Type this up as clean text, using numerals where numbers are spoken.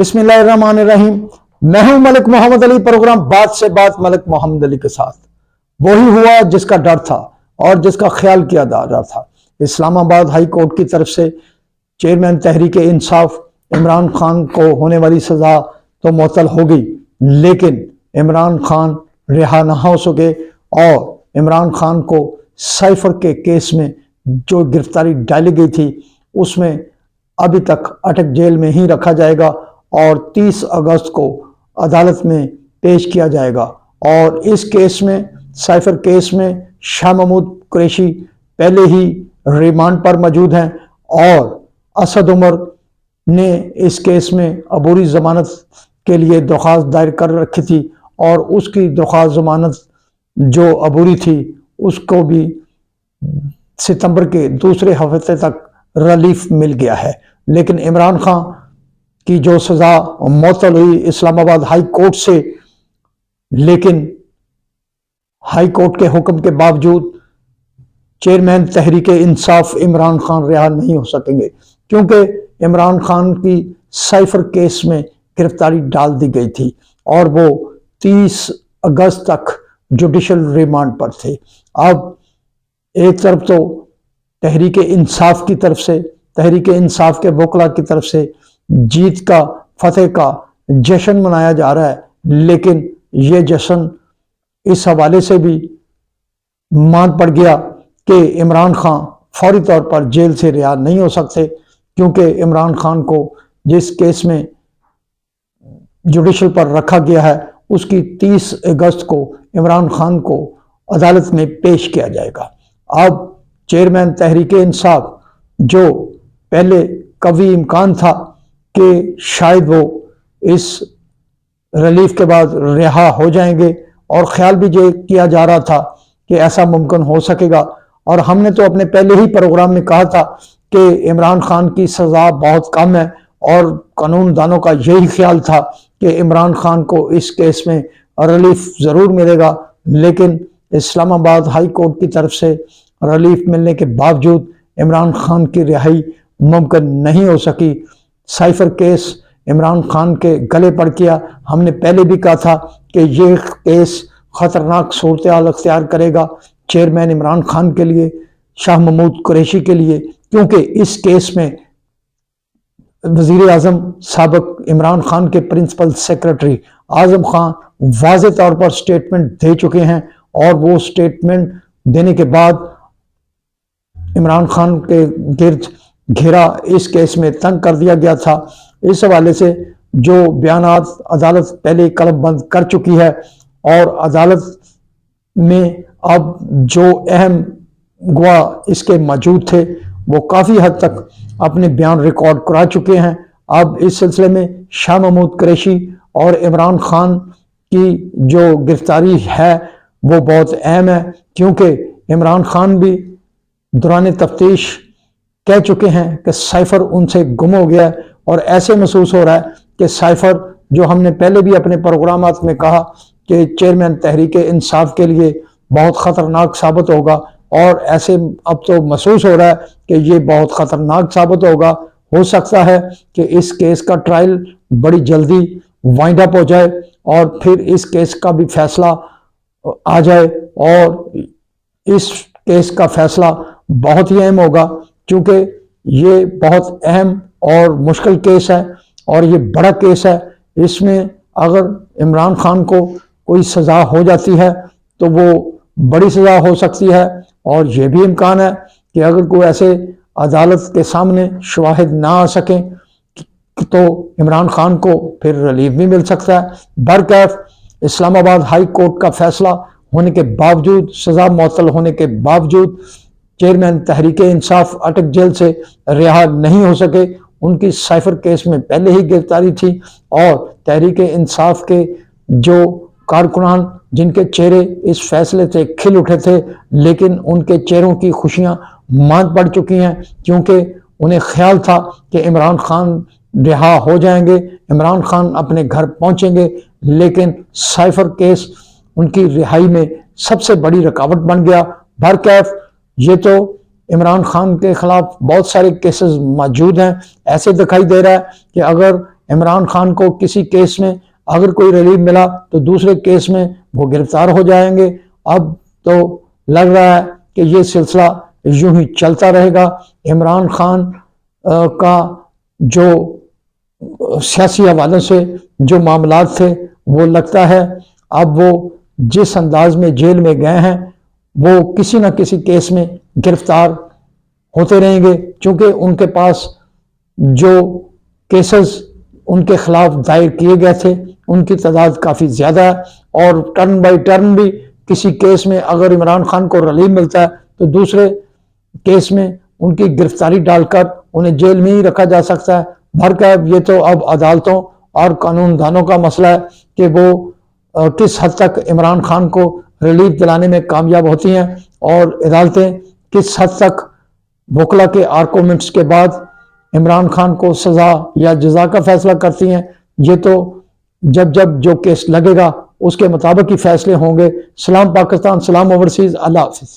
बिस्मिल्लाहिर्रहमानिर्रहीम। मैं हूं मलिक मोहम्मद अली। प्रोग्राम बात से बात मलिक मोहम्मद अली के साथ। वही हुआ जिसका डर था और जिसका ख्याल किया जा रहा था। इस्लामाबाद हाई कोर्ट की तरफ से चेयरमैन तहरीक इंसाफ इमरान खान को होने वाली सजा तो मुअत्तल हो गई, लेकिन इमरान खान रिहा न हो सके और इमरान खान को साइफर के केस में जो गिरफ्तारी डाली गई थी उसमें अभी तक अटक जेल में ही रखा जाएगा और 30 अगस्त को अदालत में पेश किया जाएगा। और इस केस में, साइफर केस में, शाह महमूद कुरैशी पहले ही रिमांड पर मौजूद हैं और असद उमर ने इस केस में अबूरी जमानत के लिए दरख्वास्त दायर कर रखी थी और उसकी दरख्वास्त जमानत जो अबूरी थी उसको भी सितंबर के दूसरे हफ्ते तक रिलीफ मिल गया है। लेकिन इमरान खान की जो सजा मुअत्तल हुई इस्लामाबाद हाई कोर्ट से, लेकिन हाई कोर्ट के हुक्म के बावजूद चेयरमैन तहरीक इंसाफ इमरान खान रिहा नहीं हो सकेंगे, क्योंकि इमरान खान की साइफर केस में गिरफ्तारी डाल दी गई थी और वो 30 अगस्त तक जुडिशल रिमांड पर थे। अब एक तरफ तो तहरीक इंसाफ की तरफ से, तहरीक इंसाफ के वकला की तरफ से जीत का, फतेह का जश्न मनाया जा रहा है, लेकिन ये जश्न इस हवाले से भी मान पड़ गया कि इमरान खान फौरी तौर पर जेल से रिहा नहीं हो सकते, क्योंकि इमरान खान को जिस केस में जुडिशल पर रखा गया है उसकी 30 अगस्त को इमरान खान को अदालत में पेश किया जाएगा। अब चेयरमैन तहरीक इंसाफ, जो पहले कभी इम्कान था कि शायद वो इस रिलीफ के बाद रिहा हो जाएंगे और ख्याल भी ये किया जा रहा था कि ऐसा मुमकिन हो सकेगा, और हमने तो अपने पहले ही प्रोग्राम में कहा था कि इमरान खान की सज़ा बहुत कम है और कानूनदानों का यही ख्याल था कि इमरान खान को इस केस में रिलीफ ज़रूर मिलेगा। लेकिन इस्लामाबाद हाई कोर्ट की तरफ से रिलीफ मिलने के बावजूद इमरान खान की रिहाई मुमकिन नहीं हो सकी। साइफर केस इमरान खान के गले पड़ गया। हमने पहले भी कहा था कि ये केस खतरनाक सूरत हाल अख्तियार करेगा चेयरमैन इमरान खान के लिए, शाह महमूद कुरैशी के लिए, क्योंकि इस केस में वजीर आजम साबिक इमरान खान के प्रिंसिपल सेक्रेटरी आजम खान वाज़े तौर पर स्टेटमेंट दे चुके हैं और वो स्टेटमेंट देने के बाद इमरान खान के गिर्द घेरा इस केस में तंग कर दिया गया था। इस हवाले से जो बयानात अदालत पहले कलमबंद कर चुकी है और अदालत में अब जो अहम गवाह इसके मौजूद थे वो काफ़ी हद तक अपने बयान रिकॉर्ड करा चुके हैं। अब इस सिलसिले में शाह महमूद कुरैशी और इमरान खान की जो गिरफ्तारी है वो बहुत अहम है, क्योंकि इमरान खान भी दौरान तफ्तीश कह चुके हैं कि साइफर उनसे गुम हो गया है और ऐसे महसूस हो रहा है कि साइफर, जो हमने पहले भी अपने प्रोग्रामात में कहा कि चेयरमैन तहरीक इंसाफ के लिए बहुत ख़तरनाक साबित होगा, और ऐसे अब तो महसूस हो रहा है कि ये बहुत ख़तरनाक साबित होगा। हो सकता है कि इस केस का ट्रायल बड़ी जल्दी वाइंड अप हो जाए और फिर इस केस का भी फैसला आ जाए, और इस केस का फैसला बहुत ही अहम होगा, क्योंकि ये बहुत अहम और मुश्किल केस है और ये बड़ा केस है। इसमें अगर इमरान खान को कोई सज़ा हो जाती है तो वो बड़ी सज़ा हो सकती है, और ये भी इम्कान है कि अगर कोई ऐसे अदालत के सामने शवाहिद ना आ सकें तो इमरान खान को फिर रिलीफ भी मिल सकता है। बरकैफ इस्लामाबाद हाई कोर्ट का फैसला होने के बावजूद, सज़ा मुअत्तल होने के बावजूद चेयरमैन तहरीक इंसाफ अटक जेल से रिहा नहीं हो सके। उनकी साइफर केस में पहले ही गिरफ्तारी थी और तहरीक इंसाफ के जो कारकुनान जिनके चेहरे इस फैसले से खिल उठे थे, लेकिन उनके चेहरों की खुशियां मान पड़ चुकी हैं, क्योंकि उन्हें ख्याल था कि इमरान खान रिहा हो जाएंगे, इमरान खान अपने घर पहुंचेंगे, लेकिन साइफर केस उनकी रिहाई में सबसे बड़ी रुकावट बन गया। बरकैफ ये तो इमरान खान के खिलाफ बहुत सारे केसेस मौजूद हैं। ऐसे दिखाई दे रहा है कि अगर इमरान खान को किसी केस में अगर कोई रिलीफ मिला तो दूसरे केस में वो गिरफ्तार हो जाएंगे। अब तो लग रहा है कि ये सिलसिला यूं ही चलता रहेगा। इमरान खान का जो सियासी हवाले से जो मामलात थे वो लगता है अब वो जिस अंदाज में जेल में गए हैं वो किसी न किसी केस में गिरफ्तार होते रहेंगे, क्योंकि उनके पास जो केसेस उनके खिलाफ दायर किए गए थे उनकी तादाद काफ़ी ज़्यादा है और टर्न बाई टर्न भी किसी केस में अगर इमरान खान को रिलीफ मिलता है तो दूसरे केस में उनकी गिरफ्तारी डालकर उन्हें जेल में ही रखा जा सकता है। भरकर ये तो अब अदालतों और कानूनदानों का मसला है कि वो किस हद तक इमरान खान को रिलीफ दिलाने में कामयाब होती हैं और अदालतें किस हद तक वकला के आर्गूमेंट्स के बाद इमरान खान को सजा या जजा का फैसला करती हैं। ये तो जब जब जो केस लगेगा उसके मुताबिक ही फैसले होंगे। सलाम पाकिस्तान, सलाम ओवरसीज, अल्लाह हाफिज।